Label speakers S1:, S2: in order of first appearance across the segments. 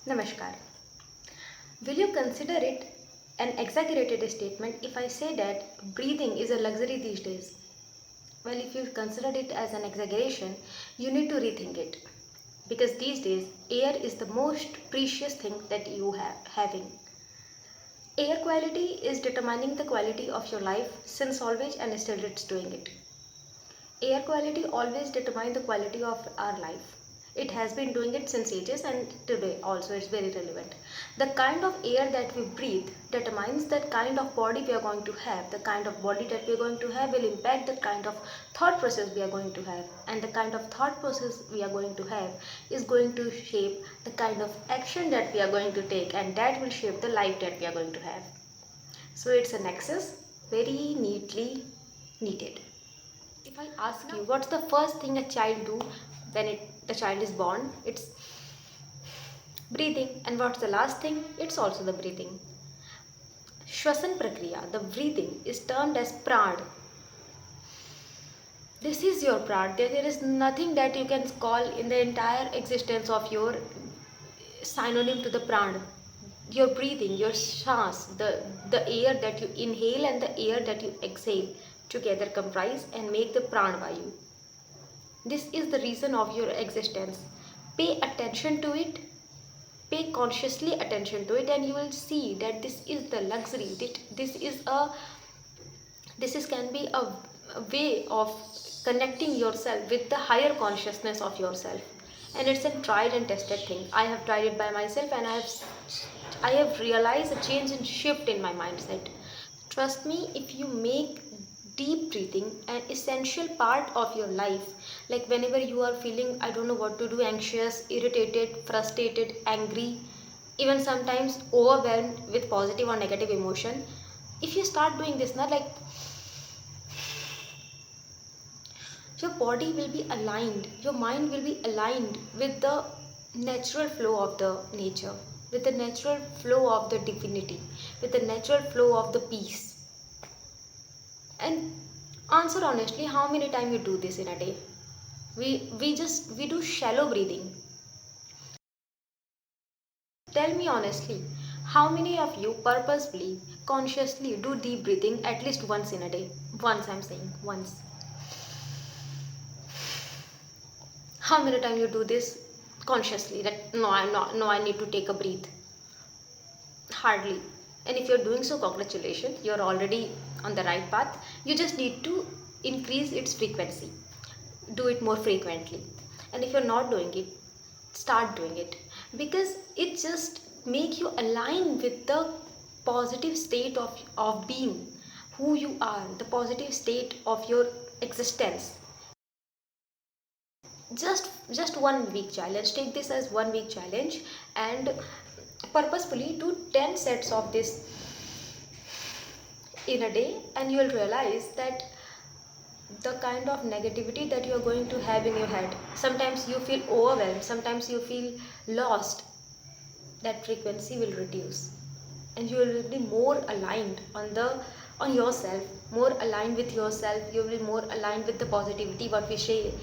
S1: Namaskar. Will you consider it an exaggerated statement if I say that breathing is a luxury these days? Well, if you consider it as an exaggeration, you need to rethink it. Because these days, air is the most precious thing that you have having. Air quality is determining the quality of your life since always and still it's doing it. Air quality always determines the quality of our life. It has been doing it since ages and today also it's very relevant. The kind of air that we breathe determines the kind of body we are going to have. The kind of body that we are going to have will impact the kind of thought process we are going to have. And the kind of thought process we are going to have is going to shape the kind of action that we are going to take, and that will shape the life that we are going to have. So it's a nexus very neatly needed. If I ask you what's the first thing a child do when the child is born, it's breathing. And what's the last thing? It's also the breathing. Shwasan Prakriya, the breathing, is termed as prad. This is your prad. There is nothing that you can call in the entire existence of your synonym to the prad. Your breathing, your shas, the air that you inhale and the air that you exhale together comprise and make the pranavayu. This is the reason of your existence. Pay attention to it, pay consciously attention to it, and you will see that this is the luxury. This is can be a way of connecting yourself with the higher consciousness of yourself. And it's a tried and tested thing. I have tried it by myself and I have realized a change and shift in my mindset. Trust me, if you make deep breathing an essential part of your life, like whenever you are feeling, I don't know what to do, anxious, irritated, frustrated, angry, even sometimes overwhelmed with positive or negative emotion, if you start doing this, not like your body will be aligned, your mind will be aligned with the natural flow of the nature, with the natural flow of the divinity, with the natural flow of the peace. And answer honestly, how many times you do this in a day? We do shallow breathing. Tell me honestly, how many of you purposefully, consciously do deep breathing at least once in a day? Once, I'm saying once. How many times you do this consciously? That no, I'm not. No, I need to take a breath. Hardly. And if you're doing so, congratulations, you're already on the right path. You just need to increase its frequency, do it more frequently. And if you're not doing it, start doing it, because it just make you align with the positive state of being who you are, the positive state of your existence. Just 1 week challenge, take this as 1 week challenge, and purposefully do 10 sets of this in a day, and you will realize that the kind of negativity that you are going to have in your head, sometimes you feel overwhelmed, sometimes you feel lost, that frequency will reduce, and you will be more aligned on yourself, more aligned with yourself. You will be more aligned with the positivity, what we say,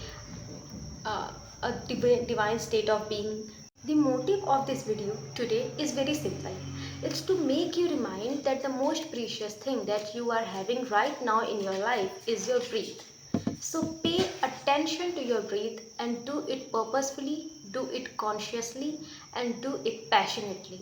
S1: uh, a divine state of being. The motive of this video today is very simple. It's to make you remind that the most precious thing that you are having right now in your life is your breath. So pay attention to your breath and do it purposefully, do it consciously, and do it passionately.